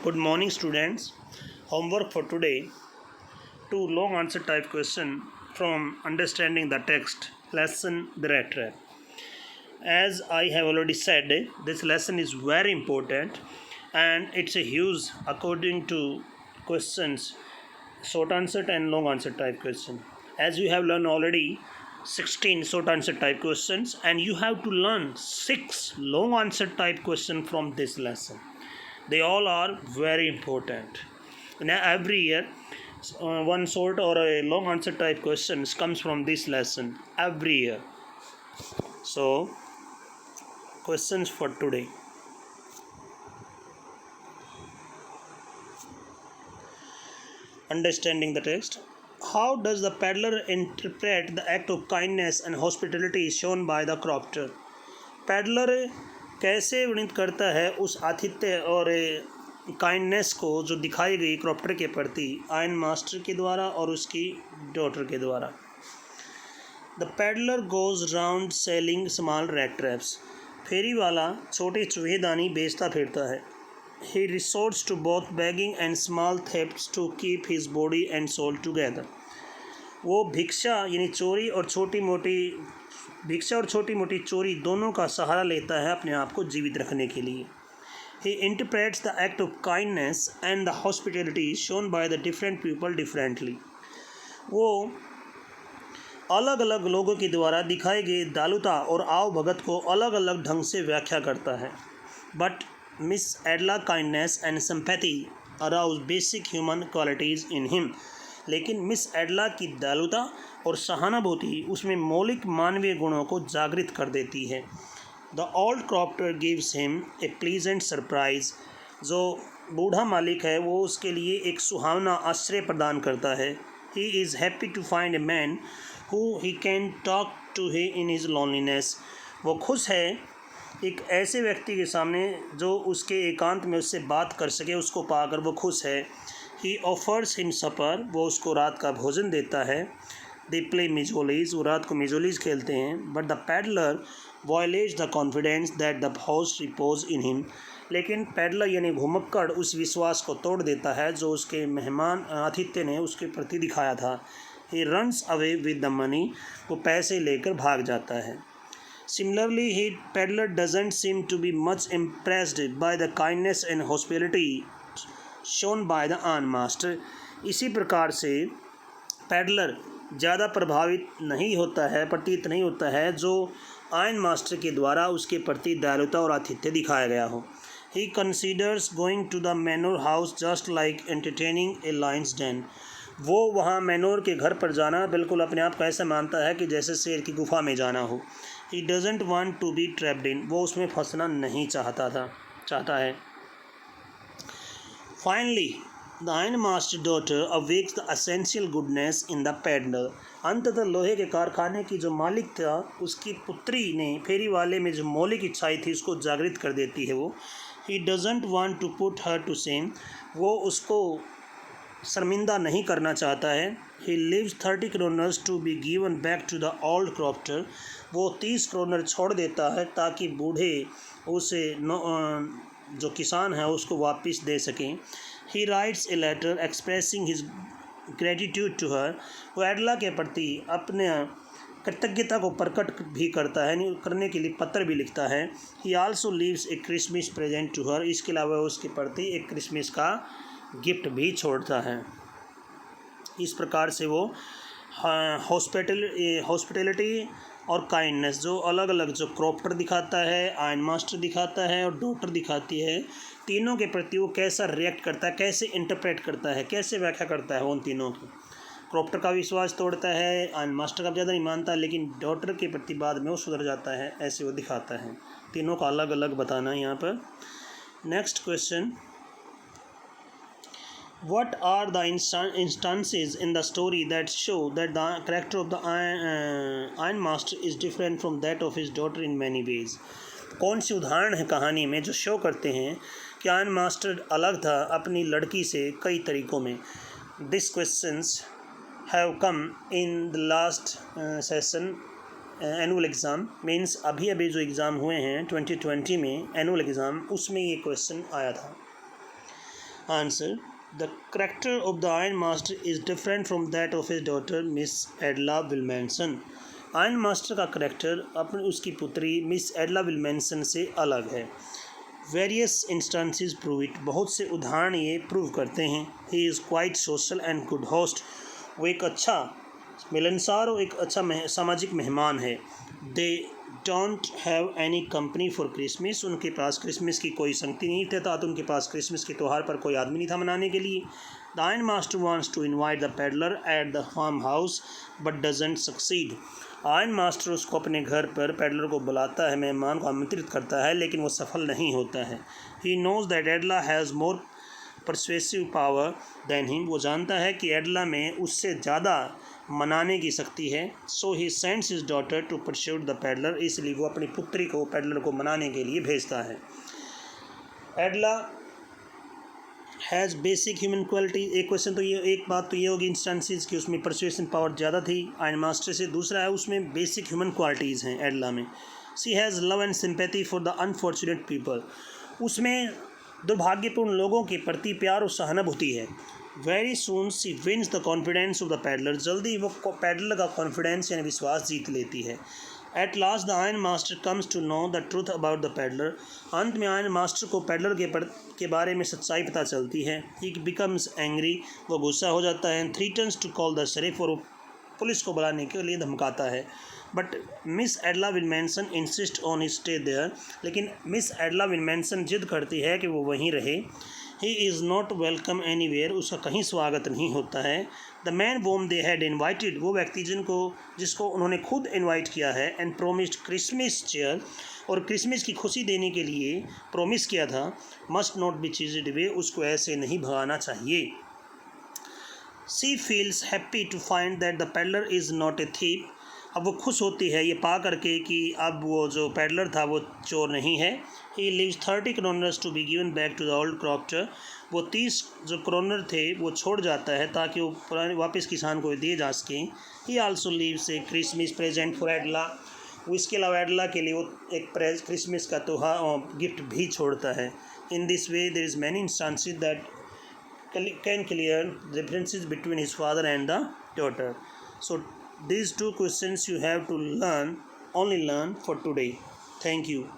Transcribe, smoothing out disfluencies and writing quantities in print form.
Good morning, students. Homework for today: two long answer type question from Understanding the Text, lesson The Rat Trap. As I have already said, this lesson is very important and it's a huge according to questions, short answer and long answer type question. As you have learned already 16 short answer type questions, and you have to learn 6 long answer type questions from this lesson. They all are very important. Now every year one short or a long answer type questions comes from this lesson every year. So questions for today: understanding the text. How does the peddler interpret the act of kindness and hospitality shown by the crofter? Peddler कैसे वर्णित करता है उस आतिथ्य और kindness को जो दिखाई गई क्रॉप्टर के प्रति आयन मास्टर के द्वारा और उसकी डॉटर के द्वारा. The peddler goes round selling small rat traps. फेरी वाला छोटे चूहेदानी बेचता फिरता है. He resorts to both begging and small thefts to keep his body and soul together. वो भिक्षा यानी चोरी और छोटी मोटी चोरी दोनों का सहारा लेता है अपने आप को जीवित रखने के लिए. He interprets the act of kindness and the hospitality shown by the different people differently. वो अलग अलग लोगों के द्वारा दिखाए गए दालुता और आव भगत को अलग अलग ढंग से व्याख्या करता है. But Miss एडला kindness and sympathy arouse basic human qualities in him. लेकिन मिस एडला की दयालुता और सहानुभूति उसमें मौलिक मानवीय गुणों को जागृत कर देती है. The old crofter gives him a pleasant surprise. जो बूढ़ा मालिक है वो उसके लिए एक सुहावना आश्चर्य प्रदान करता है. He is happy to find a man who he can talk to he in his loneliness. वो खुश है एक ऐसे व्यक्ति के सामने जो उसके एकांत में उससे बात कर सके. उसको पाकर वो खुश है. He offers him supper. वो उसको रात का भोजन देता है. They play mjolis. वो रात को मिजोलीज खेलते हैं. But the peddler violates the confidence that the host repose in him. लेकिन पैडलर यानी घुमक्कड़ उस विश्वास को तोड़ देता है जो उसके मेहमान आतिथ्य ने उसके प्रति दिखाया था. He runs away with the money. वो पैसे लेकर भाग जाता है. Similarly, he peddler doesn't seem to be much impressed by the kindness and hospitality shown by the iron master. इसी प्रकार से पैडलर ज़्यादा प्रभावित नहीं होता है, प्रतीत नहीं होता है जो आयन मास्टर के द्वारा उसके प्रति दयालुता और आतिथ्य दिखाया गया हो. He considers going to the manor house just like entertaining a lion's den. वो वहाँ मैनोर के घर पर जाना बिल्कुल अपने आप को ऐसा मानता है कि जैसे शेर की गुफा में जाना हो. He doesn't want to be trapped in. वो उसमें फंसना नहीं चाहता है. Finally, the ironmaster daughter awakes the essential goodness in the peddler. अंततः लोहे के कारखाने की जो मालिक था उसकी पुत्री ने फेरी वाले में जो मौलिक इच्छाएं थी उसको जागृत कर देती है. वो He doesn't want to put her to shame. वो उसको शर्मिंदा नहीं करना चाहता है. He leaves 30 kroners to be given back to the old crofter. वो 30 क्रोनर छोड़ देता है ताकि बूढ़े उसे जो किसान है उसको वापस दे सकें. He writes a letter expressing his gratitude to her. वो एडला के प्रति अपने कृतज्ञता को प्रकट भी करता है, करने के लिए पत्र भी लिखता है. He also leaves a Christmas present to her. इसके अलावा उसके प्रति एक क्रिसमस का गिफ्ट भी छोड़ता है. इस प्रकार से वो हॉस्पिटैलिटी और काइंडनेस जो अलग अलग जो क्रॉफ्टर दिखाता है, आयन मास्टर दिखाता है और डॉटर दिखाती है, तीनों के प्रति वो कैसा रिएक्ट करता है, कैसे इंटरप्रेट करता है, कैसे व्याख्या करता है उन तीनों की. क्रॉफ्टर का विश्वास तोड़ता है, आयन मास्टर का ज़्यादा नहीं मानता, लेकिन डॉटर के प्रति बाद में वो सुधर जाता है, ऐसे वो दिखाता है. तीनों का अलग अलग बताना है यहाँ पर. Next question: What are the instances in the story that show that the character of the Iron Master is different from that of his daughter in many ways? कौन सी उदाहरण है कहानी में जो शो करते हैं कि आयन मास्टर अलग था अपनी लड़की से कई तरीक़ों में? These questions have come in the last session annual exam. Means अभी जो एग्ज़ाम हुए हैं 2020 में एनुअल एग्ज़ाम, उसमें ये क्वेश्चन आया था. Answer. The character of the ironmaster is different from that of his daughter Miss Edla Wilmanson. ironmaster का करेक्टर अपनी उसकी पुत्री मिस एडला विल्मेंसन से अलग है. Various instances prove it. बहुत से उदाहरण ये प्रूव करते हैं. He is quite social and good host. वो एक अच्छा मिलनसार और एक अच्छा सामाजिक मेहमान है. They don't have any company for Christmas. उनके पास क्रिसमस की कोई संगति नहीं था, तो उनके पास क्रिसमस के त्यौहार पर कोई आदमी नहीं था मनाने के लिए. The iron master wants to invite the peddler at the farm house but doesn't succeed. Iron master उसको अपने घर पर पेडलर को बुलाता है, मेहमान को आमंत्रित करता है, लेकिन वो सफल नहीं होता है. He knows that Edla has more persuasive power than him. वो जानता है कि एडला में उससे ज़्यादा मनाने की शक्ति है. So he sends his daughter to pursuit the peddler. इसलिए वो अपनी पुत्री को पेडलर को मनाने के लिए भेजता है. एडला हैज़ बेसिक ह्यूमन क्वालिटी. एक बात तो ये होगी इंस्टेंसेस कि उसमें परसुएशन पावर ज़्यादा थी आयरन मास्टर से. दूसरा है उसमें बेसिक ह्यूमन क्वालिटीज़ हैं एडला में. She has love and sympathy for the unfortunate people. उसमें दुर्भाग्यपूर्ण लोगों के प्रति प्यार और सहानुभूति है. Very soon she wins the confidence of the peddler. जल्दी वो पैडलर का कॉन्फिडेंस यानी विश्वास जीत लेती है. At last the iron master comes to know the truth about the peddler. अंत में आयरन मास्टर को पैडलर के बारे में सच्चाई पता चलती है. He becomes angry. वो गुस्सा हो जाता है. Threatens to call the sheriff. और पुलिस को बुलाने के लिए धमकाता है. But Miss Edla Willmansson insist on stay there. लेकिन मिस एडला विल्मेंसन जिद करती है कि वो वहीं रहे. He is not welcome anywhere. उसका कहीं स्वागत नहीं होता है. The man whom they had invited. वो व्यक्ति जिसको उन्होंने खुद इन्वाइट किया है. And promised Christmas cheer. और क्रिसमस की खुशी देने के लिए प्रोमिस किया था. Must not be chased way. उसको ऐसे नहीं भगाना चाहिए. She feels happy to find that the peddler is not a thief. अब वो खुश होती है ये पा करके कि अब वो जो पैडलर था वो चोर नहीं है. He leaves 30 kronors to be given back to the old crofter. वो 30 जो क्रोनर थे वो छोड़ जाता है ताकि वो पुराने वापस किसान को दिए जा सकें. He also leaves a Christmas present for Edla. वो इसके अलावा एडला के लिए वो एक क्रिसमस का त्योहार गिफ्ट भी छोड़ता है. In this way there is many instances that can clear differences between his father and the daughter. So these two questions you have to learn for today. Thank you.